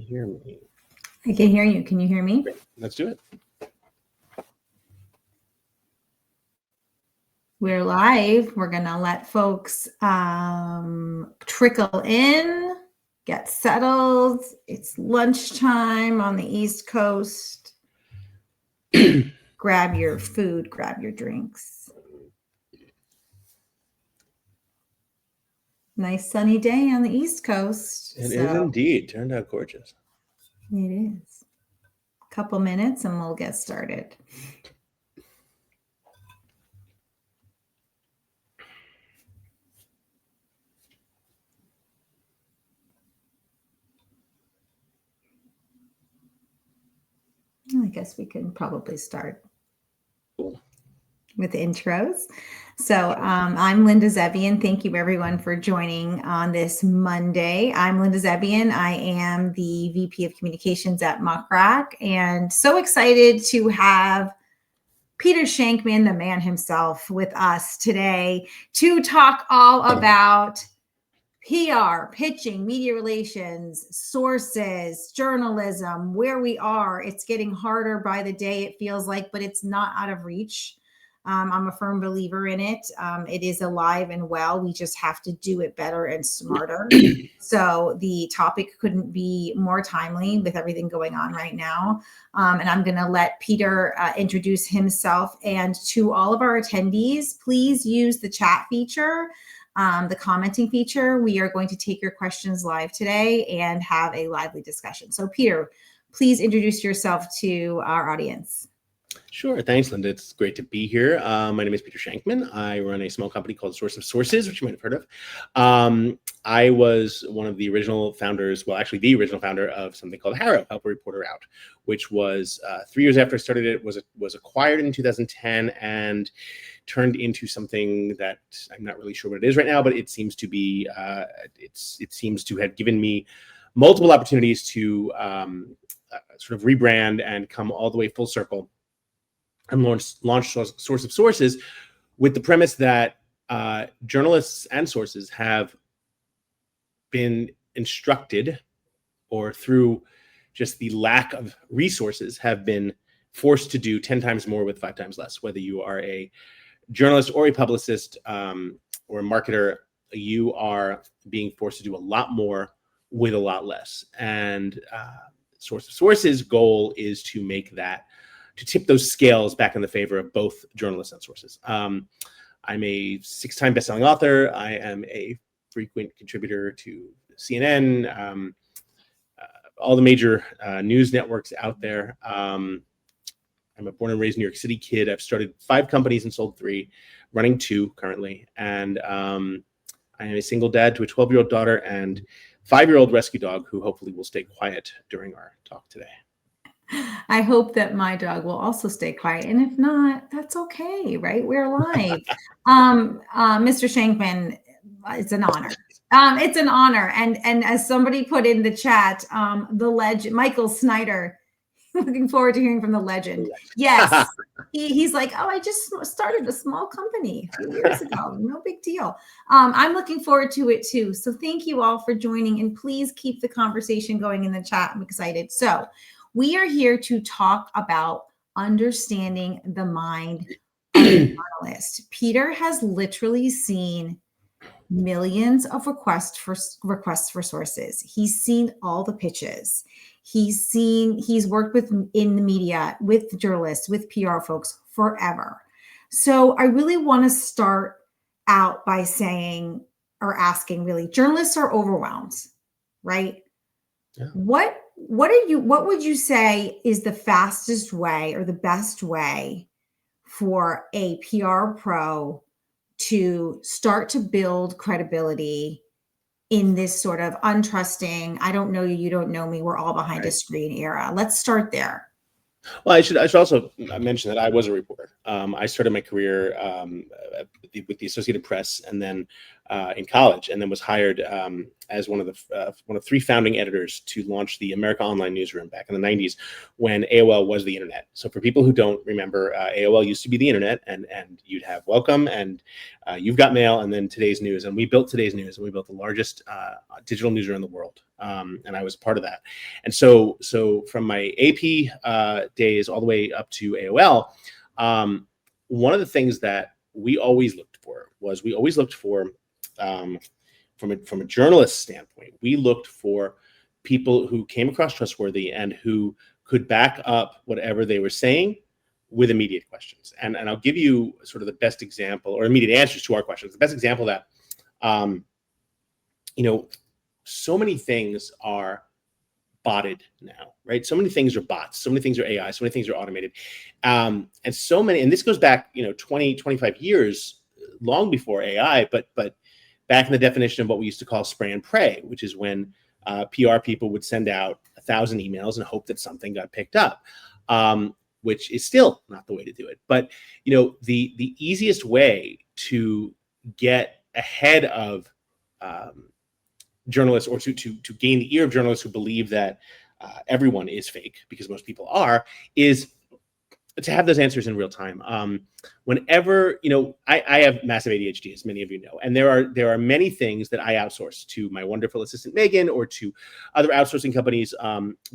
hear me? I can hear you. Can you hear me? Great. Let's do it. We're live. We're going to let folks trickle in, get settled. It's lunchtime on the East Coast. Grab your food, grab your drinks. Nice sunny day on the East Coast. It is indeed. Turned out gorgeous. It is. A couple minutes and we'll get started. I guess we can probably start with intros. So I'm Linda Zebian. Thank you everyone for joining on this Monday. I'm Linda Zebian. I am the VP of Communications at Muck, and so excited to have Peter Shankman, the man himself, with us today to talk all about PR, pitching, media relations, sources, journalism, where we are. It's getting harder by the day, it feels like, but it's not out of reach. I'm a firm believer in it. It is alive and well. We just have to do it better and smarter. So the topic couldn't be more timely with everything going on right now. And I'm going to let Peter introduce himself. And to all of our attendees, please use the chat feature. The commenting feature. We are going to take your questions live today and have a lively discussion. So Peter, please introduce yourself to our audience. Sure. Thanks, Linda. It's great to be here. My name is Peter Shankman. I run a small company called Source of Sources, which you might have heard of. I was one of the original founders, well, actually the original founder of something called Harrow, Help a Reporter Out, which was 3 years after I started it, was acquired in 2010 and turned into something that I'm not really sure what it is right now, but it seems to be, it seems to have given me multiple opportunities to sort of rebrand and come all the way full circle and launch Source of Sources with the premise that journalists and sources have been instructed, or through just the lack of resources, have been forced to do 10 times more with 5 times less. Whether you are a journalist or a publicist or a marketer, you are being forced to do a lot more with a lot less. And Source of Sources' goal is to make that, to tip those scales back in the favor of both journalists and sources. I'm a 6-time best-selling author. I am a frequent contributor to CNN, all the major news networks out there. I'm a born and raised New York City kid. I've started 5 companies and sold 3, running 2 currently. And I am a single dad to a 12-year-old daughter and 5-year-old rescue dog who hopefully will stay quiet during our talk today. I hope that my dog will also stay quiet. And if not, that's okay, right? We're live. Mr. Shankman, it's an honor. It's an honor. And as somebody put in the chat, the legend, Michael Snyder, looking forward to hearing from the legend. Yes. He's like, oh, I just started a small company a few years ago. No big deal. I'm looking forward to it too. So thank you all for joining, and please keep the conversation going in the chat. I'm excited. So we are here to talk about understanding the mind of a journalist. Peter has literally seen millions of requests for sources. He's seen all the pitches. He's worked in the media, with journalists, with PR folks forever. So I really want to start out by saying, or asking really, journalists are overwhelmed, right? Yeah. What would you say is the fastest way or the best way for a PR pro to start to build credibility in this sort of untrusting, I don't know you, you don't know me, we're all behind a screen era? Let's start there. Well, I should also mention that I was a reporter. I started my career with the Associated Press, and then in college, and then was hired as one of 3 founding editors to launch the America Online newsroom back in the 90s when AOL was the internet. So for people who don't remember, AOL used to be the internet, and you'd have Welcome and You've Got Mail, and then Today's News. And we built Today's News, and we built the largest digital newsroom in the world. And I was part of that. And so from my AP days all the way up to AOL, one of the things that we always looked for from a journalist standpoint, we looked for people who came across trustworthy and who could back up whatever they were saying with immediate questions. And I'll give you sort of the best example, or immediate answers to our questions. The best example of that, so many things are botted now, right? So many things are bots, so many things are AI, so many things are automated. And this goes back, 20, 25 years, long before AI, but back in the definition of what we used to call spray and pray, which is when PR people would send out 1,000 emails and hope that something got picked up, which is still not the way to do it. But, the easiest way to get ahead of journalists, or to gain the ear of journalists who believe that everyone is fake, because most people are, is to have those answers in real time. Whenever, I have massive ADHD, as many of you know, and there are many things that I outsource to my wonderful assistant Megan, or to other outsourcing companies,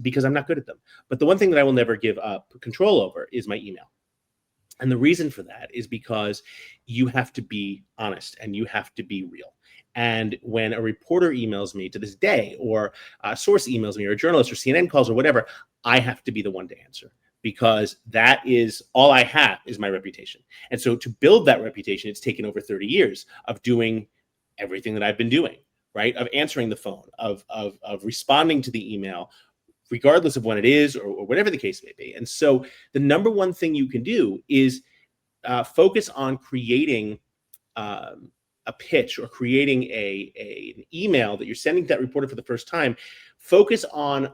because I'm not good at them. But the one thing that I will never give up control over is my email. And the reason for that is because you have to be honest and you have to be real. And when a reporter emails me to this day, or a source emails me, or a journalist, or CNN calls, or whatever, I have to be the one to answer, because that is all I have, is my reputation. And so to build that reputation, it's taken over 30 years of doing everything that I've been doing, right? Of answering the phone, of responding to the email, regardless of when it is, or whatever the case may be. And so the number one thing you can do is focus on creating a pitch, or creating an email that you're sending to that reporter for the first time. Focus on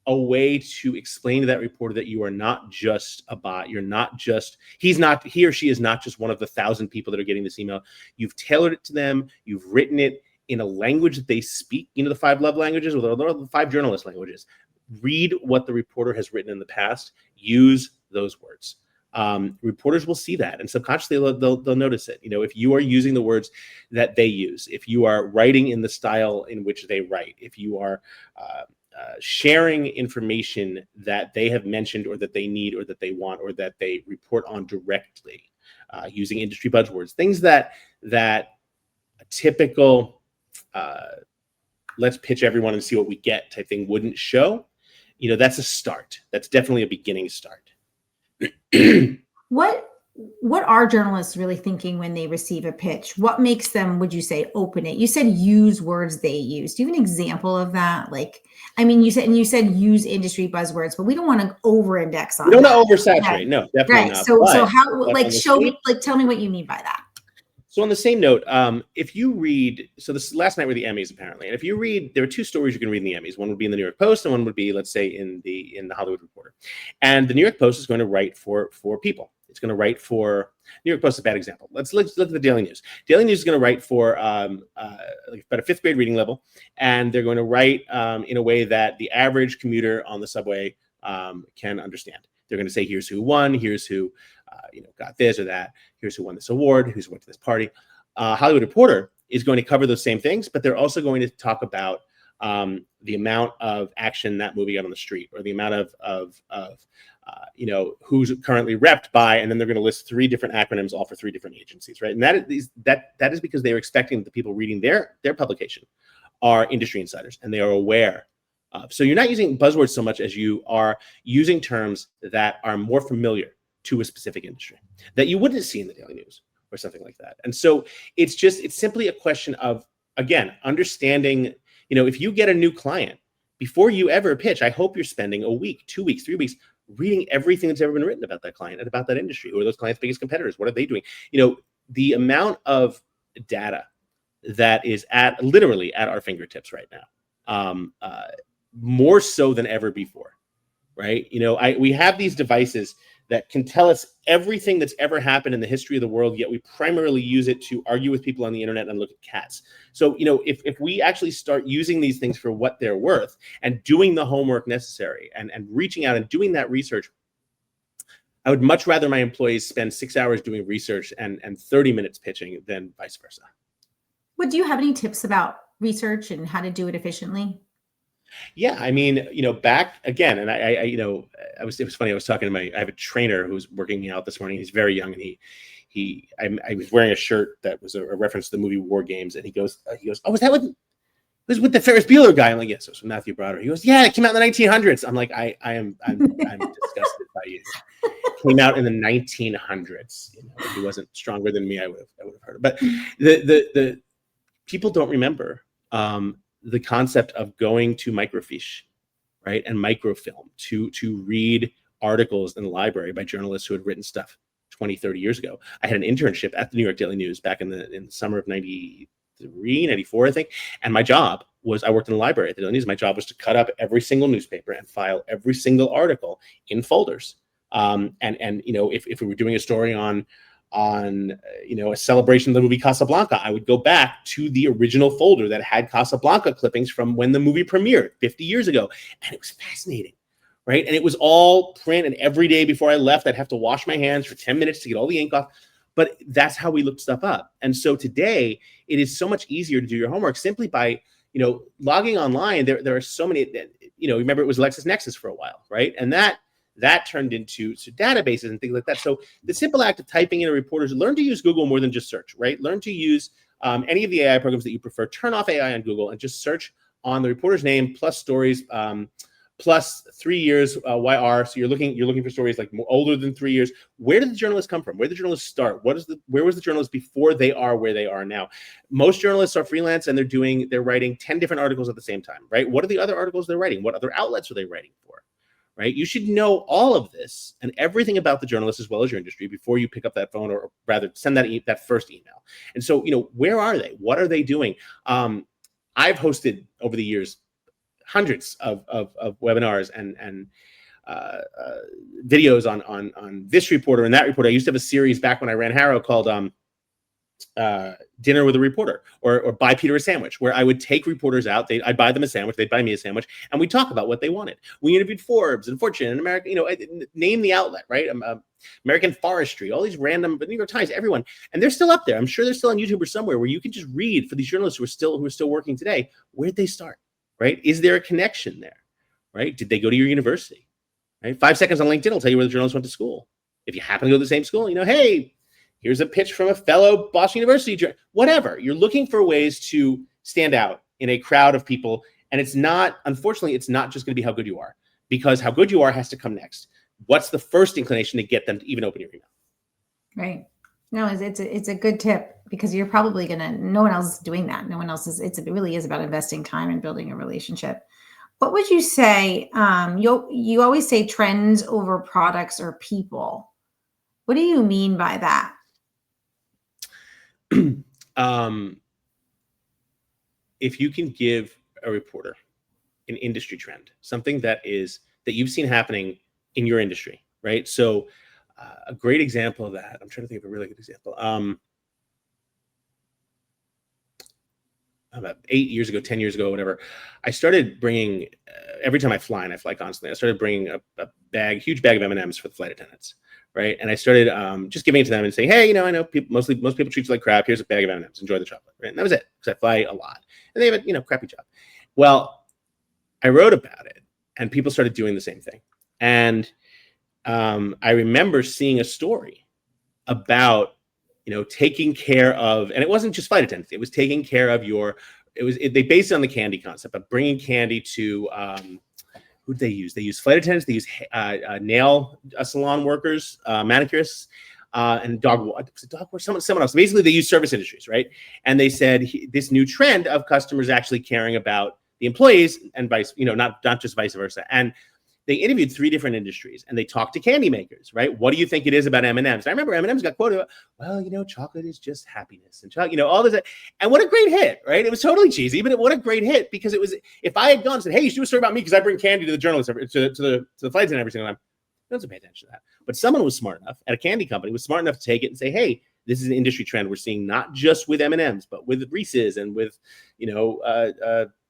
a way to explain to that reporter that you are not just a bot. You're not just, he or she is not just one of the 1,000 people that are getting this email. You've tailored it to them. You've written it in a language that they speak, the 5 love languages, or the 5 journalist languages. Read what the reporter has written in the past. Use those words. Reporters will see that, and subconsciously they'll notice it. If you are using the words that they use, if you are writing in the style in which they write, if you are sharing information that they have mentioned, or that they need, or that they want, or that they report on directly, using industry buzzwords, things that a typical let's pitch everyone and see what we get type thing wouldn't show, that's a start. That's definitely a beginning start. What are journalists really thinking when they receive a pitch? What makes them, would you say, open it? You said use words they use. Do you have an example of that? You said use industry buzzwords, but we don't want to over-index on that. We don't want to oversaturate. No, definitely not. So how, show me, tell me what you mean by that. So on the same note, if you read, so this last night were the Emmys apparently, and if you read, there are 2 stories you can read in the Emmys. One would be in the New York Post, and one would be, let's say, in the Hollywood Reporter. And the New York Post is going to write for people. It's going to write for, New York Post is a bad example. Let's look at the Daily News. Daily News is going to write for about a 5th grade reading level, and they're going to write in a way that the average commuter on the subway can understand. They're going to say, here's who won, here's who got this or that, here's who won this award, who's went to this party. Hollywood Reporter is going to cover those same things, but they're also going to talk about the amount of action that movie got on the street, or the amount of who's currently repped by, and then they're going to list 3 different acronyms, all for 3 different agencies, right? And that is because they are expecting that the people reading their publication are industry insiders, and they are aware of. So you're not using buzzwords so much as you are using terms that are more familiar to a specific industry that you wouldn't see in the Daily News or something like that. And so it's simply a question of, again, understanding, if you get a new client, before you ever pitch, I hope you're spending a week, 2 weeks, 3 weeks, reading everything that's ever been written about that client and about that industry. Who are those clients' biggest competitors? What are they doing? The amount of data that is literally at our fingertips right now, more so than ever before, right? We have these devices that can tell us everything that's ever happened in the history of the world, yet we primarily use it to argue with people on the internet and look at cats. So, if we actually start using these things for what they're worth and doing the homework necessary and reaching out and doing that research, I would much rather my employees spend 6 hours doing research and 30 minutes pitching than vice versa. Do you have any tips about research and how to do it efficiently? Yeah, I mean, back again, and it was funny. I was talking to I have a trainer who's working me out this morning. He's very young, and I was wearing a shirt that was a reference to the movie War Games, and he goes, oh, was that with? It was with the Ferris Bueller guy. I'm like, yes, it was with Matthew Broderick. He goes, yeah, it came out in the 1900s. I'm like, I'm disgusted by you. It came out in the 1900s. If he wasn't stronger than me, I would have heard it. But the people don't remember the concept of going to microfiche, right, and microfilm to read articles in the library by journalists who had written stuff 20, 30 years ago. I had an internship at the New York Daily News back in the summer of 93, 94, I think. And my job was, I worked in the library at the Daily News. My job was to cut up every single newspaper and file every single article in folders. If we were doing a story on a celebration of the movie Casablanca, I would go back to the original folder that had Casablanca clippings from when the movie premiered 50 years ago. And it was fascinating, right? And it was all print, and every day before I left, I'd have to wash my hands for 10 minutes to get all the ink off. But that's how we looked stuff up. And so today, it is so much easier to do your homework simply by, logging online. There are so many, remember it was LexisNexis for a while, right? And that turned into databases and things like that. So the simple act of typing in a reporter's, learn to use Google more than just search, right? Learn to use any of the AI programs that you prefer. Turn off AI on Google and just search on the reporter's name plus stories plus 3 years YR. So you're looking for stories like more older than 3 years. Where did the journalists come from? Where did the journalists start? Where was the journalist before they are where they are now? Most journalists are freelance and they're writing 10 different articles at the same time, right? What are the other articles they're writing? What other outlets are they writing for? Right? You should know all of this and everything about the journalist as well as your industry before you pick up that phone, or rather send that first email. And so, where are they? What are they doing? I've hosted over the years hundreds of webinars and videos on this reporter and that reporter. I used to have a series back when I ran Harrow called Dinner with a Reporter, or Buy Peter a Sandwich, where I would take reporters out. I'd buy them a sandwich, they'd buy me a sandwich, and we'd talk about what they wanted. We interviewed Forbes and Fortune and America, name the outlet, right? American Forestry, all these random, but New York Times, everyone, and they're still up there. I'm sure they're still on YouTube or somewhere where you can just read for these journalists who are still working today. Where'd they start, right? Is there a connection there, right? Did they go to your university, right? 5 seconds on LinkedIn will tell you where the journalist went to school. If you happen to go to the same school, hey, here's a pitch from a fellow Boston University, whatever. You're looking for ways to stand out in a crowd of people. And unfortunately, it's not just going to be how good you are, because how good you are has to come next. What's the first inclination to get them to even open your email? Right. No, it's a good tip, because you're probably no one else is doing that. No one else is. It really is about investing time and building a relationship. What would you say? You always say trends over products or people. What do you mean by that? If you can give a reporter an industry trend, something that you've seen happening in your industry, right? So a great example of that, I'm trying to think of a really good example. About 8 years ago, 10 years ago, whatever, I started bringing, every time I fly, and I fly constantly, I started bringing a huge bag of M&Ms for the flight attendants. Right. And I started just giving it to them and saying, hey, I know most people treat you like crap. Here's a bag of M&Ms. Enjoy the chocolate. Right. And that was it, because I fly a lot. And they have a crappy job. Well, I wrote about it and people started doing the same thing. And I remember seeing a story about, taking care of, and it wasn't just flight attendants. It was taking care of they based it on the candy concept of bringing candy to, who'd they use? They use flight attendants. They use nail salon workers, manicurists, and someone else. Basically, they use service industries, right? And they said this new trend of customers actually caring about the employees and not just vice versa. And they interviewed 3 different industries, and they talked to candy makers, right? What do you think it is about M&Ms? I remember M&Ms got quoted, well, chocolate is just happiness, and all this. And what a great hit, right? It was totally cheesy, but what a great hit, because if I had gone and said, hey, you should do a story about me because I bring candy to the journalists, to the flight attendant every single time, doesn't pay attention to that. But someone was smart enough at a candy company was smart enough to take it and say, hey, this is an industry trend we're seeing, not just with M&Ms, but with Reese's and with,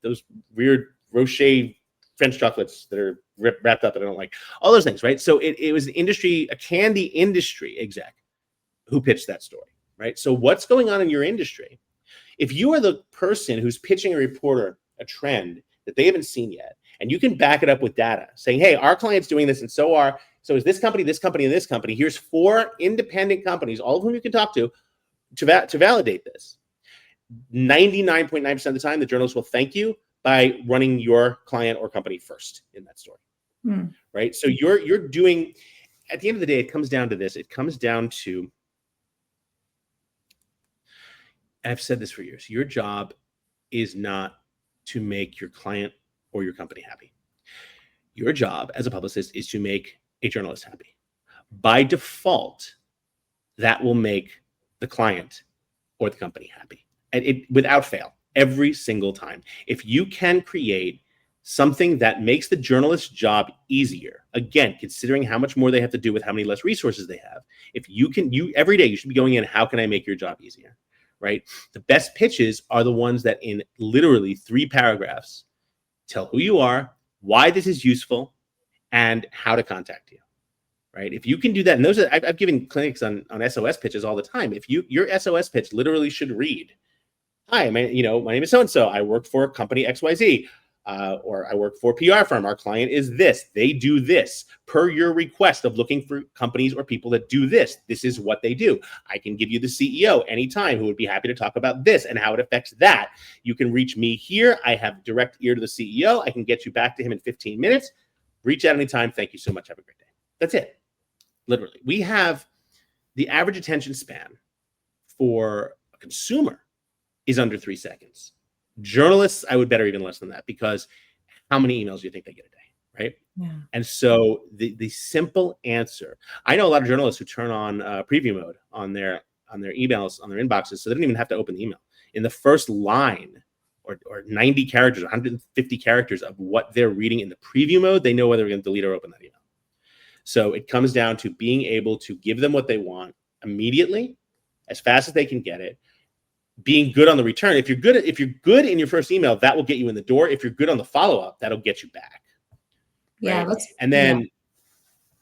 those weird Rocher French chocolates that are wrapped up that I don't like, all those things, right? So it was a candy industry exec who pitched that story, right? So what's going on in your industry? If you are the person who's pitching a reporter a trend that they haven't seen yet, and you can back it up with data saying, hey, our client's doing this, and so is this company, and this company. Here's 4 independent companies, all of whom you can talk to validate this. 99.9% of the time, the journalist will thank you by running your client or company first in that story, right? So you're doing, at the end of the day, it comes down to this. It comes down to, I've said this for years, your job is not to make your client or your company happy. Your job as a publicist is to make a journalist happy. By default, that will make the client or the company happy. And it, without fail, every single time. If you can create something that makes the journalist's job easier, again, considering how much more they have to do with how many less resources they have, if you can, every day you should be going in, how can I make your job easier, right? The best pitches are the ones that in literally 3 paragraphs tell who you are, why this is useful, and how to contact you, right? If you can do that, and I've given clinics on SOS pitches all the time. If your SOS pitch literally should read, hi, my name is so-and-so. I work for company XYZ, or I work for a PR firm. Our client is this. They do this. Per your request of looking for companies or people that do this, this is what they do. I can give you the CEO anytime who would be happy to talk about this and how it affects that. You can reach me here. I have direct ear to the CEO. I can get you back to him in 15 minutes. Reach out anytime. Thank you so much. Have a great day. That's it. Literally. We have the average attention span for a consumer is under 3 seconds. Journalists, I would bet, are even less than that, because how many emails do you think they get a day, right? Yeah. And so the simple answer, I know a lot of journalists who turn on preview mode on their emails, on their inboxes, so they don't even have to open the email. In the first line or 90 characters, 150 characters of what they're reading in the preview mode, they know whether they're going to delete or open that email. So it comes down to being able to give them what they want immediately, as fast as they can get it, being good on the return. If you're good in your first email, that will get you in the door. If you're good on the follow-up, that'll get you back. Yeah. Right?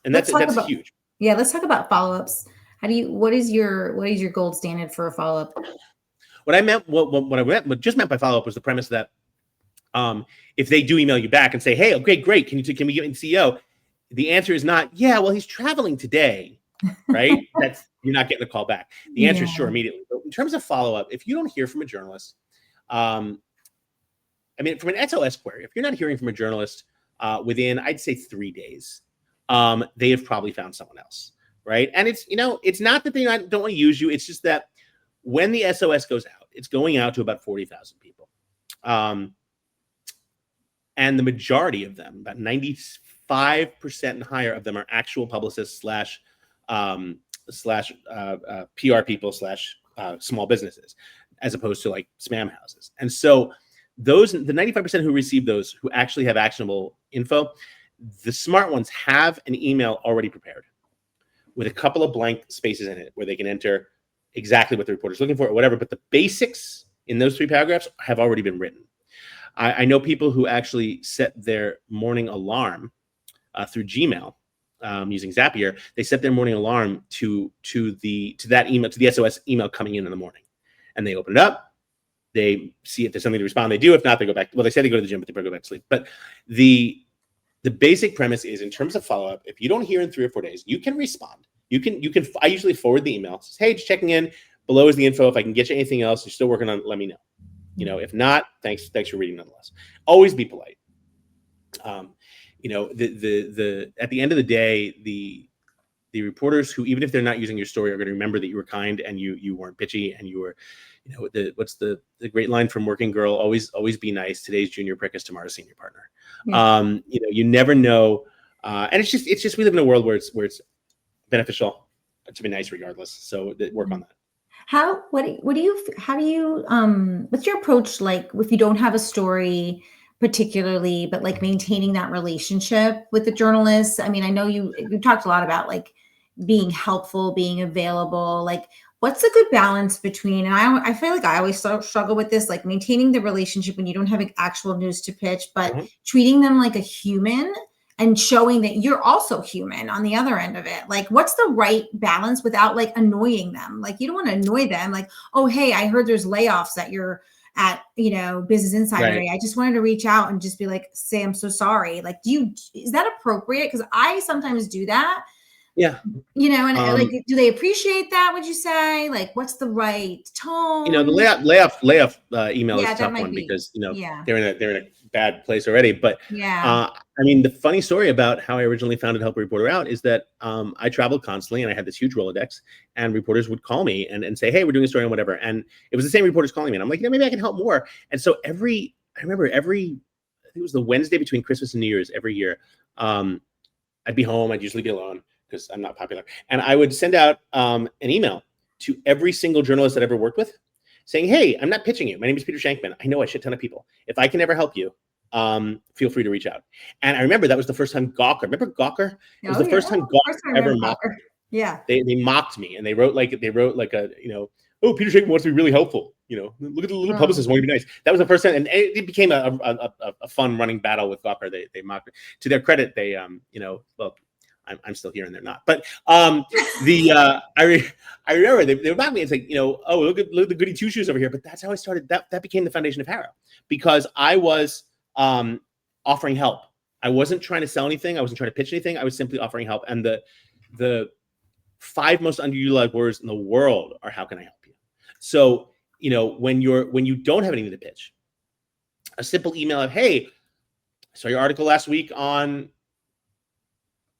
That's huge. Yeah. Let's talk about follow-ups. What is your gold standard for a follow-up? What just meant by follow-up was the premise that if they do email you back and say, hey, okay, great, can we get in CEO? The answer is not, yeah, well, he's traveling today, right? You're not getting a call back. The answer is sure, immediately. But in terms of follow-up, if you don't hear from a journalist, from an SOS query, if you're not hearing from a journalist within, I'd say 3 days, they have probably found someone else, right? And it's not that they don't want to use you. It's just that when the SOS goes out, it's going out to about 40,000 people. And the majority of them, about 95% and higher of them, are actual publicists slash PR people / small businesses, as opposed to like spam houses. And so the 95% who receive those, who actually have actionable info, the smart ones have an email already prepared with a couple of blank spaces in it where they can enter exactly what the reporter's looking for or whatever. But the basics in those 3 paragraphs have already been written. I know people who actually set their morning alarm through Gmail using Zapier. They set their morning alarm to that email, to the SOS email coming in the morning, and they open it up. They see if there's something to respond. They do. If not, they go back. Well, they say they go to the gym, but they probably go back to sleep. But the basic premise is, in terms of follow-up, if you don't hear in 3 or 4 days, you can respond. You can. I usually forward the email. Says, hey, just checking in. Below is the info. If I can get you anything else you're still working on, let me know. If not, thanks for reading nonetheless. Always be polite. At the end of the day, the reporters who, even if they're not using your story, are going to remember that you were kind and you weren't bitchy and you were, what's the great line from Working Girl? Always be nice. Today's junior prick is tomorrow's senior partner. Yeah. You never know, and it's just we live in a world where it's beneficial to be nice regardless. So work on that. What's your approach like if you don't have a story? particularly, but like maintaining that relationship with the journalists. I mean, I know you talked a lot about like being helpful, being available. Like, what's a good balance between? And I feel like I always struggle with this, like maintaining the relationship when you don't have actual news to pitch, but treating them like a human and showing that you're also human on the other end of it. Like, what's the right balance without like annoying them? Like, you don't want to annoy them. Like, oh, hey, I heard there's layoffs at Business Insider. Right. I just wanted to reach out and just be like, say, I'm so sorry. Like, is that appropriate? Because I sometimes do that. Yeah. And like, do they appreciate that? Would you say, like, what's the right tone? The layoff email is a tough one because they're in a bad place already. But I mean, the funny story about how I originally founded Help a Reporter Out is that I traveled constantly and I had this huge Rolodex, and reporters would call me and say, hey, we're doing a story on whatever. And it was the same reporters calling me, and I'm like, maybe I can help more. And so I think it was the Wednesday between Christmas and New Year's every year. I'd be home. I'd usually be alone because I'm not popular. And I would send out an email to every single journalist that I ever worked with saying, hey, I'm not pitching you. My name is Peter Shankman. I know a shit ton of people. If I can ever help you, feel free to reach out. And I remember that was the first time Gawker. Remember Gawker? It was the first time Gawker ever mocked me. Yeah. They mocked me, and they wrote like a, oh, Peter Shankman wants to be really helpful. Look at the little publicist, won't he be nice? That was the first time, and it became a fun running battle with Gawker. They mocked me. To their credit, they well, I'm still here and they're not. But I remember they were about me. It's like, oh, look at the goody two shoes over here. But that's how I started. That became the foundation of Harrow, because I was offering help. I wasn't trying to sell anything. I wasn't trying to pitch anything. I was simply offering help. And the 5 most underutilized words in the world are, how can I help you? So, when you don't have anything to pitch, a simple email of, hey, I saw your article last week on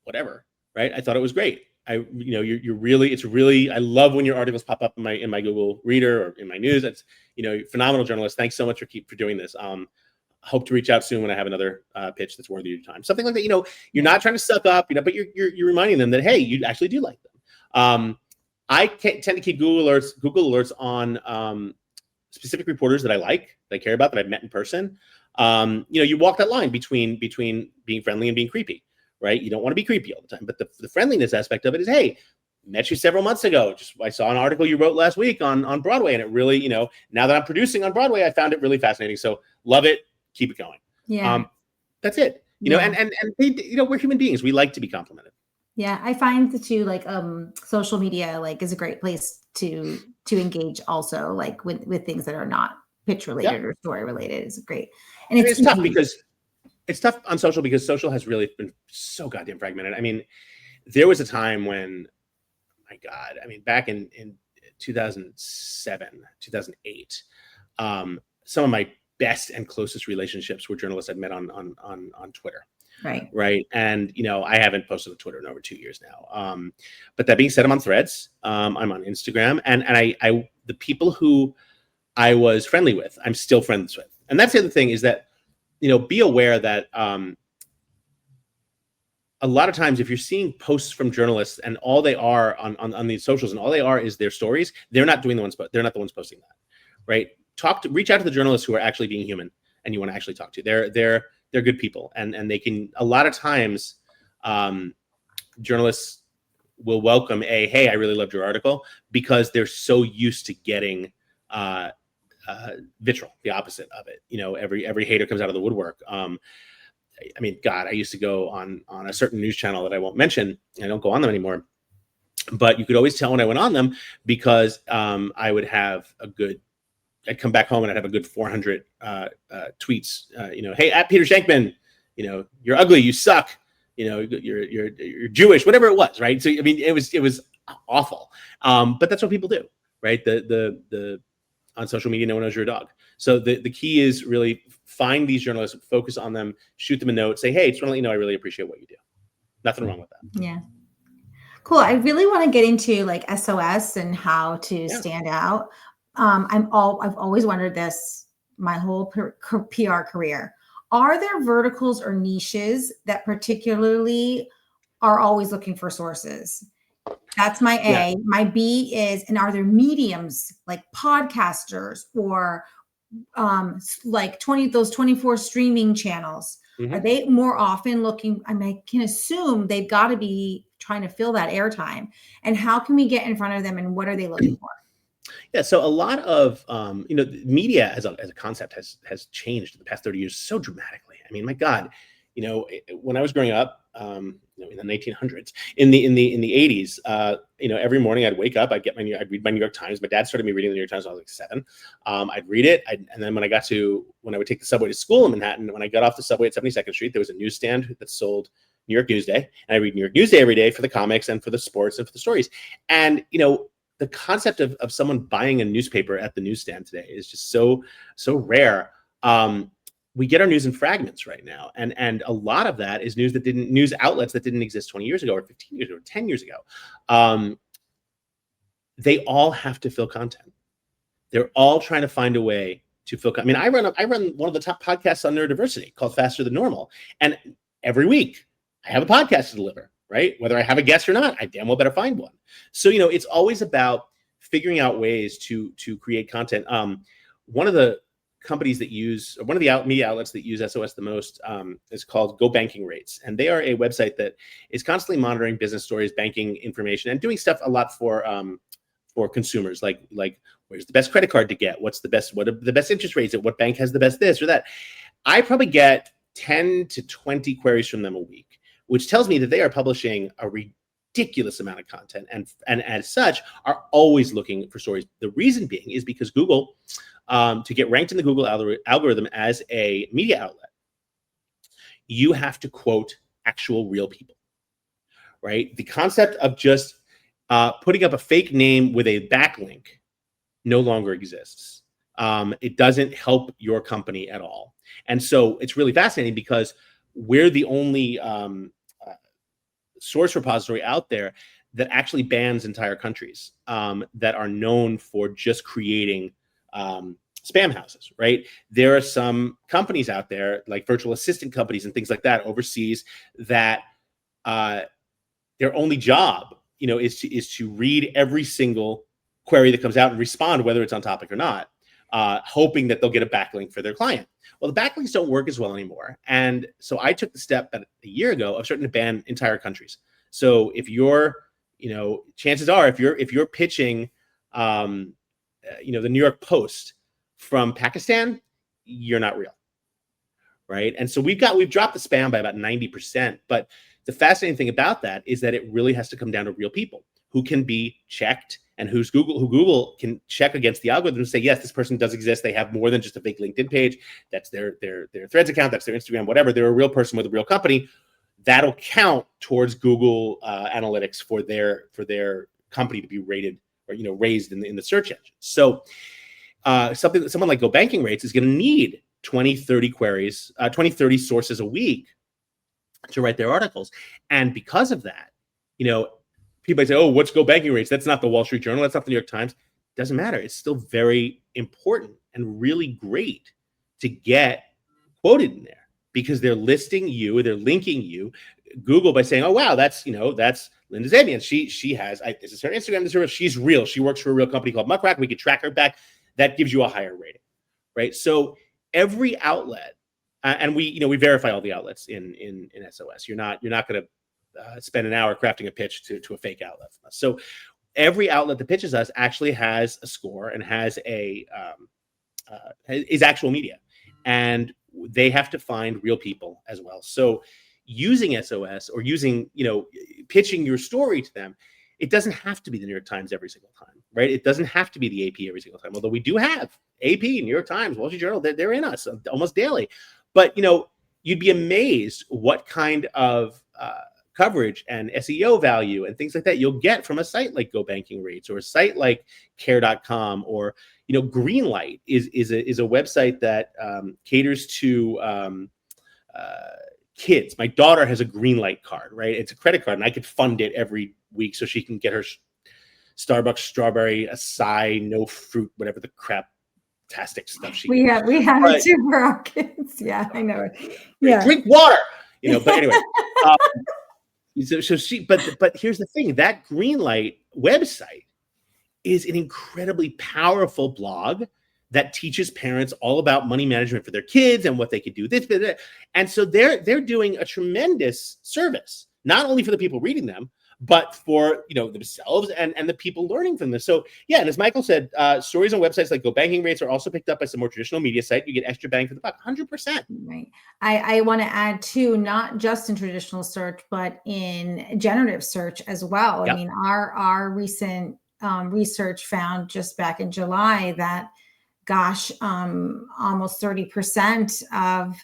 whatever, right? I thought it was great. It's really, I love when your articles pop up in my Google Reader or in my news. It's, phenomenal journalist. Thanks so much for doing this. Hope to reach out soon when I have another pitch that's worthy of your time. Something like that. You're not trying to suck up, but you're reminding them that, hey, you actually do like them. I tend to keep Google alerts on specific reporters that I like, that I care about, that I've met in person. You walk that line between being friendly and being creepy. Right? You don't want to be creepy all the time, but the friendliness aspect of it is, hey, met you several months ago. I saw an article you wrote last week on Broadway, and it really, now that I'm producing on Broadway, I found it really fascinating. So love it. Keep it going. Yeah. That's it. And they, we're human beings. We like to be complimented. Yeah. I find that too, like, social media, like, is a great place to engage also, like with things that are not pitch related or story related. Is great. And it's tough because it's tough on social, because social has really been so goddamn fragmented. I mean, there was a time when, my God, I mean, back in 2007, 2008, some of my best and closest relationships were journalists I'd met on Twitter. Right. Right. And, I haven't posted on Twitter in over 2 years now. But that being said, I'm on Threads. I'm on Instagram. And I the people who I was friendly with, I'm still friends with. And that's the other thing, is that, be aware that a lot of times if you're seeing posts from journalists and all they are on these socials and all they are is their stories, they're not the ones posting that, right? Reach out to the journalists who are actually being human and you want to actually talk to. They're good people, and they can, a lot of times journalists will welcome hey, I really loved your article, because they're so used to getting vitriol, the opposite of it. Every hater comes out of the woodwork. I mean, God, I used to go on a certain news channel that I won't mention. I don't go on them anymore, but you could always tell when I went on them, because I would have I'd come back home and I'd have a good 400 tweets. Hey, at Peter Shankman, you're ugly, you suck, you're Jewish, whatever it was, right? So I mean, it was awful. But that's what people do, right? The on social media, no one knows you're a dog. So the key is really find these journalists, focus on them, shoot them a note, say, hey, just want to let you know I really appreciate what you do. Nothing wrong with that. Yeah. Cool. I really want to get into like SOS and how to stand out. I've always wondered this my whole PR career. Are there verticals or niches that particularly are always looking for sources? That's my A. My B is, and are there mediums like podcasters or like 24 streaming channels, are they more often looking? I mean, I can assume they've got to be trying to fill that airtime. And how can we get in front of them, and what are they looking for? Yeah, so a lot of media as a concept has changed in the past 30 years so dramatically. I mean, my God, when I was growing up, in the 1900s, in the 80s, every morning I'd wake up, I'd read my New York Times. My dad started me reading the New York Times when I was like 7. I'd read it, and then when I would take the subway to school in Manhattan, when I got off the subway at 72nd Street, there was a newsstand that sold New York Newsday, and I read New York Newsday every day for the comics and for the sports and for the stories. And the concept of someone buying a newspaper at the newsstand today is just so rare. We get our news in fragments right now, and a lot of that is news outlets that didn't exist 20 years ago or 15 years ago or 10 years ago. They all have to fill content. They're all trying to find a way to fill. I mean, I run one of the top podcasts on neurodiversity called Faster Than Normal, and every week I have a podcast to deliver. Right? Whether I have a guest or not, I damn well better find one. So, it's always about figuring out ways to create content. One of the companies that one of the media outlets that use SOS the most is called Go Banking Rates. And they are a website that is constantly monitoring business stories, banking information, and doing stuff a lot for consumers, like where's the best credit card to get? What are the best interest rates? At what bank has the best this or that? I probably get 10 to 20 queries from them a week, which tells me that they are publishing a ridiculous amount of content and as such are always looking for stories. The reason being is because Google, to get ranked in the Google algorithm as a media outlet, you have to quote actual real people, right? The concept of just putting up a fake name with a backlink no longer exists. It doesn't help your company at all. And so it's really fascinating because we're the only source repository out there that actually bans entire countries that are known for just creating spam houses, right? There are some companies out there, like virtual assistant companies and things like that overseas, that their only job, is to read every single query that comes out and respond, whether it's on topic or not, hoping that they'll get a backlink for their client. Well, the backlinks don't work as well anymore. And so I took the step a year ago of starting to ban entire countries. So if you're, chances are if you're pitching, the New York Post from Pakistan, you're not real. Right. And so we've dropped the spam by about 90%. But the fascinating thing about that is that it really has to come down to real people who can be checked and who Google can check against the algorithm and say, yes, this person does exist. They have more than just a fake LinkedIn page. That's their Threads account. That's their Instagram, whatever. They're a real person with a real company. That'll count towards Google analytics for their company to be rated or raised in the search engine. So someone like Go Banking Rates is going to need 20, 30 queries, 20, 30 sources a week to write their articles. And because of that, people say, oh, what's Go Banking Rates? That's not the Wall Street Journal. That's not the New York Times. Doesn't matter. It's still very important and really great to get quoted in there because they're listing you, they're linking you. Google by saying, oh, wow, that's Linda Zabian. She has, this is her Instagram, this is her, she's real. She works for a real company called Muck. We could track her back. That gives you a higher rating, right? So every outlet, and we verify all the outlets in SOS. You're not going to spend an hour crafting a pitch to a fake outlet from us. So every outlet that pitches us actually has a score and has is actual media, and they have to find real people as well. So using SOS or using, pitching your story to them, it doesn't have to be the New York Times every single time, right? It doesn't have to be the AP every single time, although we do have AP, New York Times, Wall Street Journal, they're in us almost daily. But, you'd be amazed what kind of coverage and SEO value and things like that you'll get from a site like Go Banking Rates or a site like care.com or, Greenlight is a website that caters to kids. My daughter has a Greenlight card, right? It's a credit card and I could fund it every week so she can get her Starbucks strawberry acai, no fruit, whatever the crap-tastic stuff she gets. We have it too for our kids. Yeah, I know it. Yeah. Drink water, but anyway. But here's the thing, that Greenlight website is an incredibly powerful blog that teaches parents all about money management for their kids and what they could do. This, that. And so they're doing a tremendous service, not only for the people reading them, but for themselves and the people learning from this. So yeah, and as Michael said, stories on websites like Go Banking Rates are also picked up by some more traditional media site. You get extra bang for the buck, 100%. Right. I want to add too, not just in traditional search, but in generative search as well. Yep. I mean, our recent research found just back in July that, gosh, almost 30% of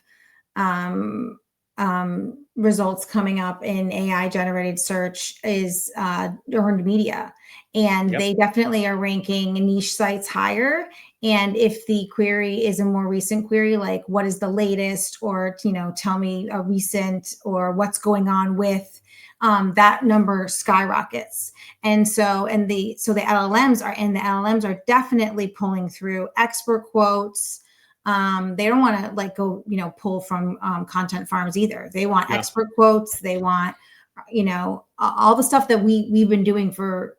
results coming up in AI generated search is earned media. And Yep. they definitely are ranking niche sites higher. And if the query is a more recent query, like what is the latest, or, tell me a recent, or what's going on with, that number skyrockets. And so, the LLMs are definitely pulling through expert quotes. They don't want to go, pull from content farms either. They want expert quotes. They want, all the stuff that we've been doing for,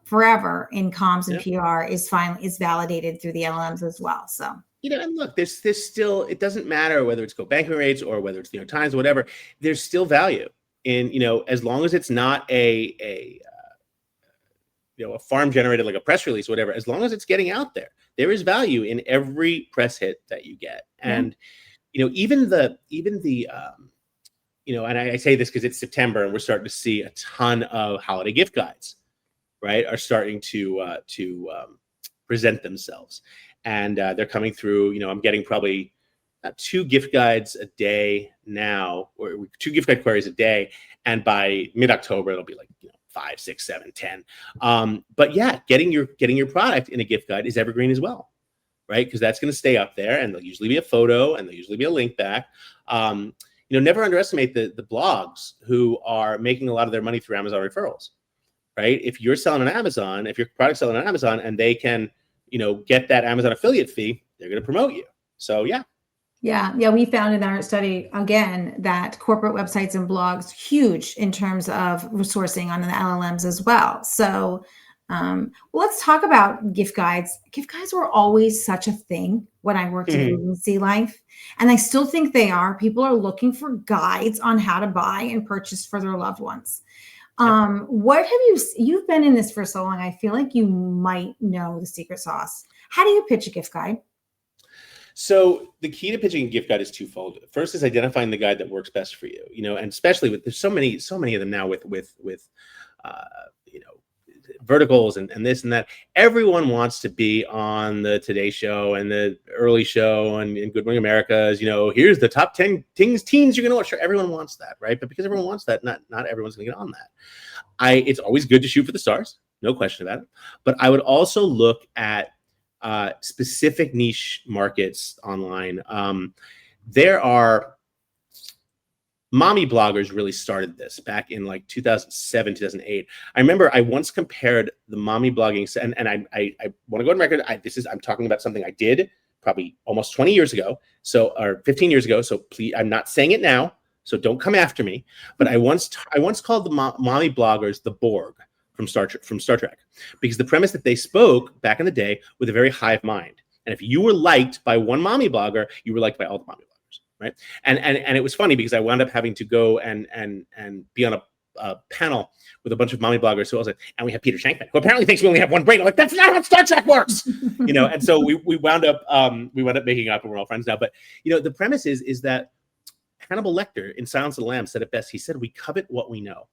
forever in comms and PR is validated through the LLMs as well. So, and look, there's still, it doesn't matter whether it's Go Banking Rates or whether it's New York Times or whatever, there's still value in, as long as it's not a farm generated, like a press release or whatever, as long as it's getting out there, there is value in every press hit that you get. And, even the and I say this because it's September and we're starting to see a ton of holiday gift guides, right, are starting to present themselves. And they're coming through, I'm getting probably 2 gift guides a day now, or 2 gift guide queries a day. And by mid-October, it'll be like, 5, 6, 7, 10. But yeah, getting your product in a gift guide is evergreen as well, right? Because that's going to stay up there, and there'll usually be a photo, and there'll usually be a link back. Never underestimate the blogs who are making a lot of their money through Amazon referrals, right? If you're selling on Amazon, if your product's selling on Amazon, and they can, get that Amazon affiliate fee, they're going to promote you. So yeah. Yeah. We found in our study, again, that corporate websites and blogs, huge in terms of resourcing on the LLMs as well. So let's talk about gift guides. Gift guides were always such a thing when I worked in agency life. And I still think they are. People are looking for guides on how to buy and purchase for their loved ones. What have you've been in this for so long, I feel like you might know the secret sauce. How do you pitch a gift guide? So the key to pitching a gift guide is twofold. First is identifying the guide that works best for you, and especially there's so many of them now with verticals and this and that. Everyone wants to be on the Today Show and the Early Show and Good Morning America's, here's the top 10 things teens you're going to watch. Sure, everyone wants that, right? But because everyone wants that, not everyone's going to get on that. It's always good to shoot for the stars, no question about it. But I would also look at specific niche markets online. There are mommy bloggers really started this back in like 2007, 2008. I remember I once compared the mommy blogging, and I want to go on record. I'm talking about something I did probably almost 20 years ago, or 15 years ago. So please, I'm not saying it now, so don't come after me. But I once called the mommy bloggers the Borg from Star Trek, because the premise that they spoke back in the day with a very hive mind. And if you were liked by one mommy blogger, you were liked by all the mommy bloggers, right? And it was funny because I wound up having to go and be on a panel with a bunch of mommy bloggers. So I was like, and we have Peter Shankman, who apparently thinks we only have one brain. I'm like, that's not how Star Trek works, And so we wound up making up, and we're all friends now. But the premise is that Hannibal Lecter in Silence of the Lambs said it best. He said, "We covet what we know."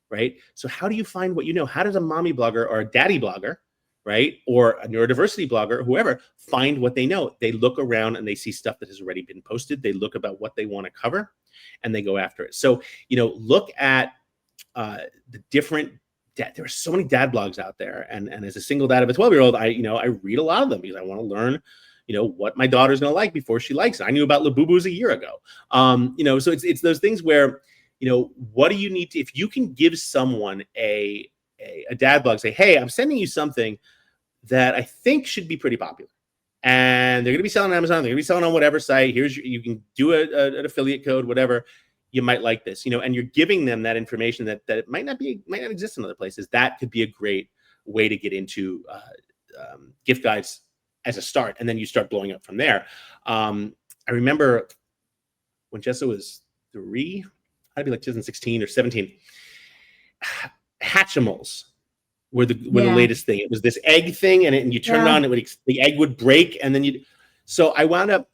Right? So how do you find what you know? How does a mommy blogger or a daddy blogger, right, or a neurodiversity blogger, whoever, find what they know? They look around and they see stuff that has already been posted. They look about what they want to cover, and they go after it. So, look at the different there are so many dad blogs out there. And as a single dad of a 12-year-old, I read a lot of them because I want to learn, what my daughter's going to like before she likes it. I knew about Labubu's a year ago. So it's those things where, what do you need to, if you can give someone a dad blog, say, hey, I'm sending you something that I think should be pretty popular. And they're going to be selling on Amazon. They're going to be selling on whatever site. You can do an affiliate code, whatever. You might like this, and you're giving them that information that might not exist in other places. That could be a great way to get into gift guides as a start, and then you start blowing up from there. I remember when Jessa was 3, I'd be like 2016 or 17. Hatchimals were the latest thing. It was this egg thing, and you turned it on, the egg would break, and then so I wound up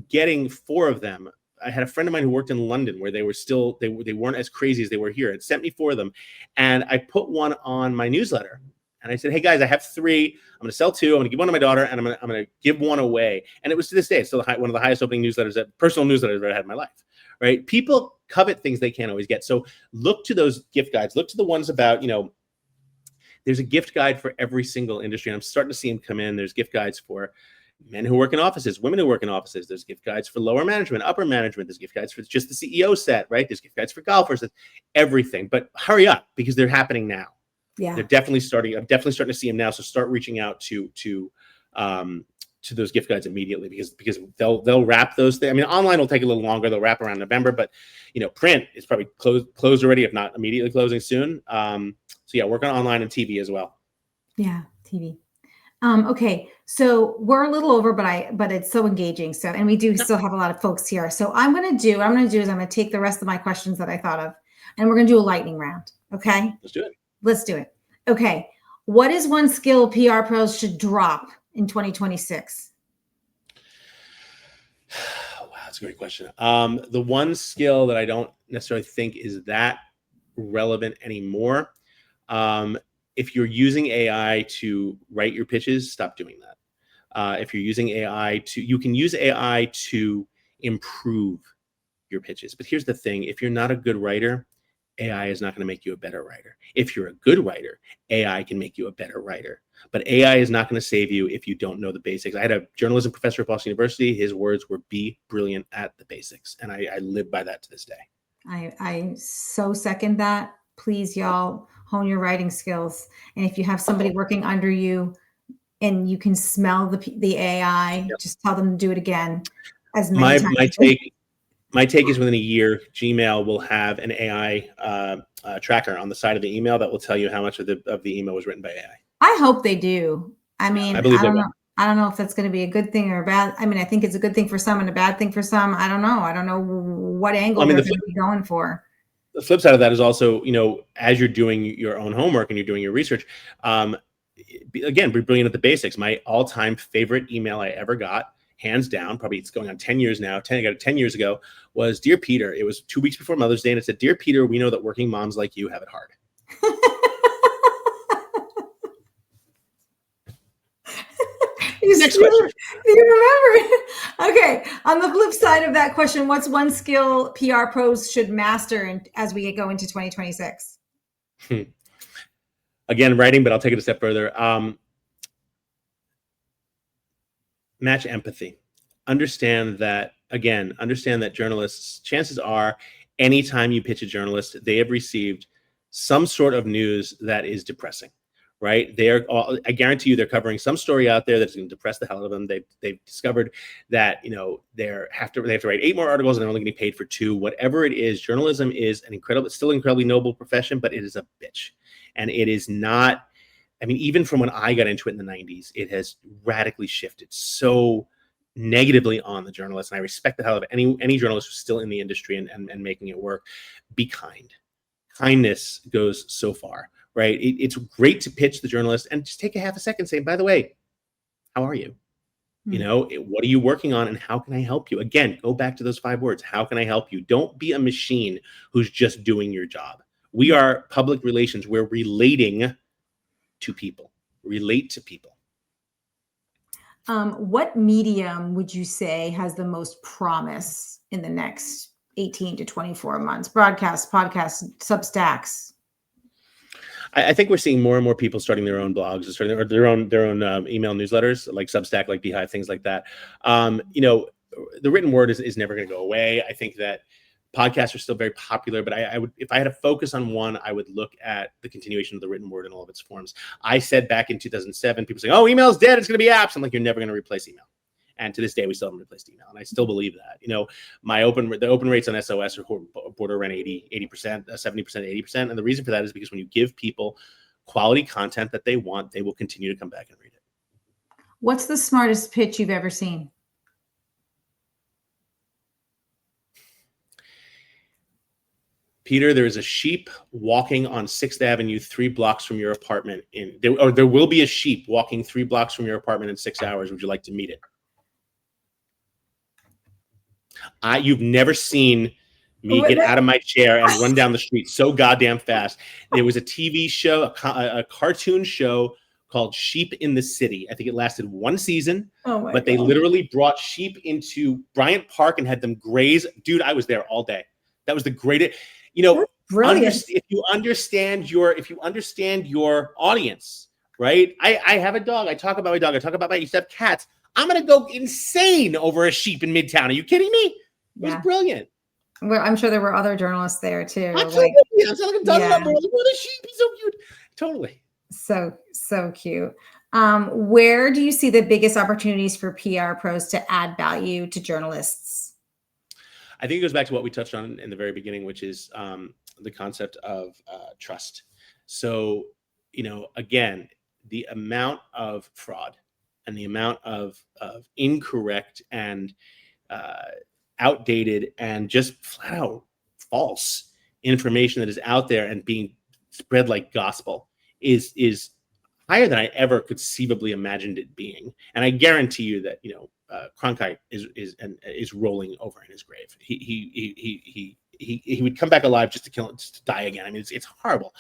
getting 4 of them. I had a friend of mine who worked in London where they weren't as crazy as they were here. It sent me 4 of them, and I put one on my newsletter. And I said, hey guys, I have 3. I'm going to sell 2. I'm going to give one to my daughter, and I'm going to give one away. And it was to this day still one of the highest opening newsletters, personal newsletters I've ever had in my life. Right? People covet things they can't always get. So look to those gift guides. Look to the ones about, there's a gift guide for every single industry. And I'm starting to see them come in. There's gift guides for men who work in offices, women who work in offices. There's gift guides for lower management, upper management. There's gift guides for just the CEO set, right? There's gift guides for golfers, everything. But hurry up, because they're happening now. Yeah, they're definitely starting. I'm definitely starting to see them now. So start reaching out to those gift guides immediately, because they'll wrap those things. I mean, online will take a little longer. They'll wrap around November, but print is probably closed already, if not immediately closing soon. So yeah, work on online and TV as well. Yeah, TV. Okay, so we're a little over, but it's so engaging. So, and we do still have a lot of folks here. So what I'm going to do is I'm going to take the rest of my questions that I thought of, and we're going to do a lightning round. Okay. Let's do it. Okay. What is one skill PR pros should drop in 2026? Wow, that's a great question. The one skill that I don't necessarily think is that relevant anymore. If you're using AI to write your pitches, stop doing that. If you're using AI you can use AI to improve your pitches. But here's the thing. If you're not a good writer, AI is not going to make you a better writer. If you're a good writer, AI can make you a better writer. But AI is not going to save you if you don't know the basics. I had a journalism professor at Boston University. His words were, be brilliant at the basics. And I live by that to this day. I so second that. Please, y'all, hone your writing skills. And if you have somebody working under you and you can smell the AI, just tell them to do it again as many times. My take is within a year, Gmail will have an AI tracker on the side of the email that will tell you how much of the email was written by AI. I hope they do. I mean, I don't know. I don't know if that's going to be a good thing or a bad. I mean, I think it's a good thing for some and a bad thing for some. I don't know. I don't know what angle they're going to be going for. The flip side of that is also, as you're doing your own homework and you're doing your research, again, be brilliant at the basics. My all-time favorite email I ever got, hands down, probably it's going on 10 years now. I got it 10 years ago, was Dear Peter. It was 2 weeks before Mother's Day, and it said, Dear Peter, we know that working moms like you have it hard. Next question. Do you remember? Okay. On the flip side of that question, what's one skill PR pros should master as we go into 2026? Again, writing, but I'll take it a step further. Match empathy. Understand that journalists, chances are, anytime you pitch a journalist, they have received some sort of news that is depressing, right? I guarantee you they're covering some story out there that's going to depress the hell out of them. They've discovered that, they have to write 8 more articles and they're only getting paid for 2. Whatever it is, journalism is still an incredibly noble profession, but it is a bitch. And it is not, even from when I got into it in the 90s, it has radically shifted so negatively on the journalists. And I respect the hell out of any journalist who's still in the industry and making it work. Be kind. Kindness goes so far, right? It's great to pitch the journalist and just take a half a second saying, by the way, how are you? What are you working on and how can I help you? Again, go back to those 5 words. How can I help you? Don't be a machine who's just doing your job. We are public relations. We're relating to people. Relate to people. What medium would you say has the most promise in the next 18 to 24 months? Broadcast, podcasts, Substacks. I think we're seeing more and more people starting their own blogs, or their own email newsletters, like Substack, like Beehive, things like that. The written word is never going to go away. I think that podcasts are still very popular, but I would, if I had to focus on one, I would look at the continuation of the written word in all of its forms. I said back in 2007, people saying, "Oh, email's dead. It's going to be apps." I'm like, you're never going to replace email. And to this day, we still haven't replaced email. And I still believe that. The open rates on SOS are border around 80%, 70%, 80%. And the reason for that is because when you give people quality content that they want, they will continue to come back and read it. What's the smartest pitch you've ever seen? Peter, there is a sheep walking on 6th Avenue 3 blocks from your apartment. There will be a sheep walking 3 blocks from your apartment in 6 hours. Would you like to meet it? You've never seen me get out of my chair and run down the street so goddamn fast. There was a TV show, a cartoon show called Sheep in the City. I think it lasted 1 season, but they literally brought sheep into Bryant Park and had them graze. Dude, I was there all day. That was the greatest. You know, if you understand your audience, right? I have a dog. I talk about my dog. I talk about I used to have cats. I'm gonna go insane over a sheep in Midtown. Are you kidding me? It was brilliant. Well, I'm sure there were other journalists there too. Absolutely. It's like a dozen of them. Like, oh, the sheep, he's so cute. Totally. So cute. Where do you see the biggest opportunities for PR pros to add value to journalists? I think it goes back to what we touched on in the very beginning, which is the concept of trust. So, again, the amount of fraud and the amount of incorrect and outdated and just flat out false information that is out there and being spread like gospel is higher than I ever conceivably imagined it being. And I guarantee you that Cronkite is rolling over in his grave. He would come back alive just to die again. I mean, it's horrible.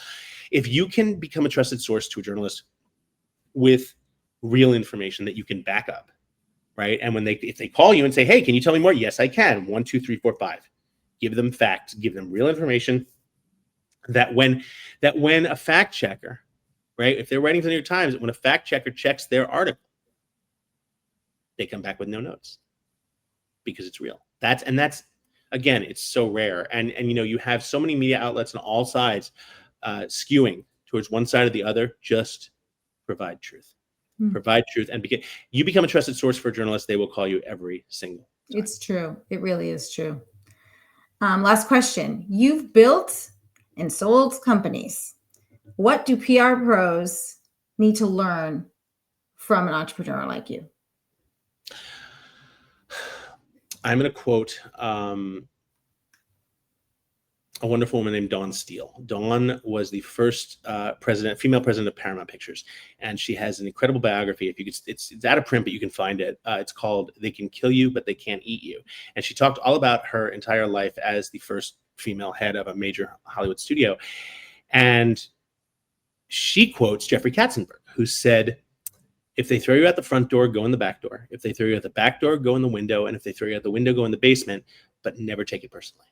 If you can become a trusted source to a journalist with real information that you can back up, right? And if they call you and say, "Hey, can you tell me more?" Yes, I can. 1, 2, 3, 4, 5. Give them facts. Give them real information. That when a fact checker, right? If they're writing for the New York Times, when a fact checker checks their article, they come back with no notes because it's real. That's again, it's so rare. And you have so many media outlets on all sides skewing towards one side or the other. Just provide truth. Provide truth, and you become a trusted source for journalists. They will call you every single time. It's true. It really is true. Last question. You've built and sold companies. What do PR pros need to learn from an entrepreneur like you? I'm going to quote a wonderful woman named Dawn Steele. Dawn was the first female president of Paramount Pictures, and she has an incredible biography. It's out of print, but you can find it. It's called "They Can Kill You, But They Can't Eat You," and she talked all about her entire life as the first female head of a major Hollywood studio. And she quotes Jeffrey Katzenberg, who said, "If they throw you out the front door, go in the back door. If they throw you out the back door, go in the window. And if they throw you out the window, go in the basement, but never take it personally."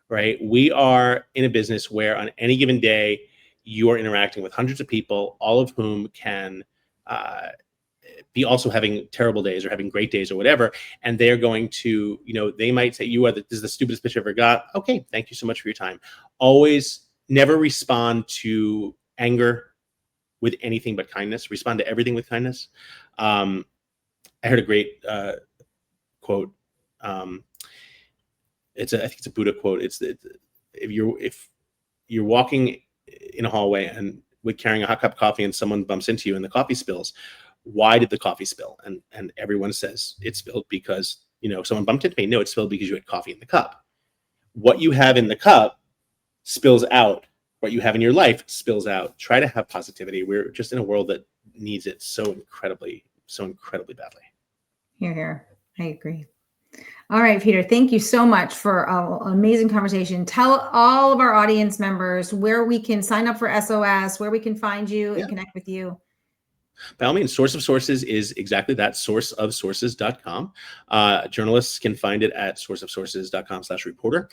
Right? We are in a business where on any given day, you are interacting with hundreds of people, all of whom can be also having terrible days or having great days or whatever. And they're going to, they might say, this is the stupidest pitch I ever got. Okay, thank you so much for your time. Always never respond to anger with anything but kindness. Respond to everything with kindness. I heard a great quote. I think it's a Buddha quote. It's that if you're walking in a hallway and with carrying a hot cup of coffee and someone bumps into you and the coffee spills, why did the coffee spill? And everyone says it spilled because someone bumped into me. No, it spilled because you had coffee in the cup. What you have in the cup spills out. What you have in your life spills out. Try to have positivity. We're just in a world that needs it so incredibly badly. Hear, hear. I agree. All right, Peter, thank you so much for an amazing conversation. Tell all of our audience members where we can sign up for SOS, where we can find you and connect with you. By all means, Source of Sources is exactly that, sourceofsources.com. Journalists can find it at sourceofsources.com/reporter.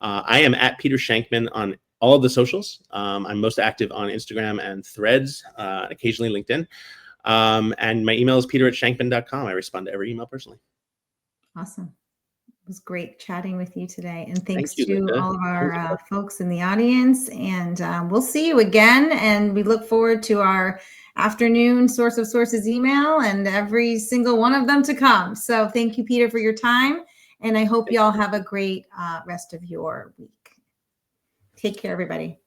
I am at Peter Shankman on all of the socials. I'm most active on Instagram and Threads, occasionally LinkedIn. And my email is peter@shankman.com. I respond to every email personally. Awesome. It was great chatting with you today. And thanks to all of our folks in the audience. And we'll see you again. And we look forward to our afternoon Source of Sources email and every single one of them to come. So thank you, Peter, for your time. And I hope you all have a great rest of your week. Take care, everybody.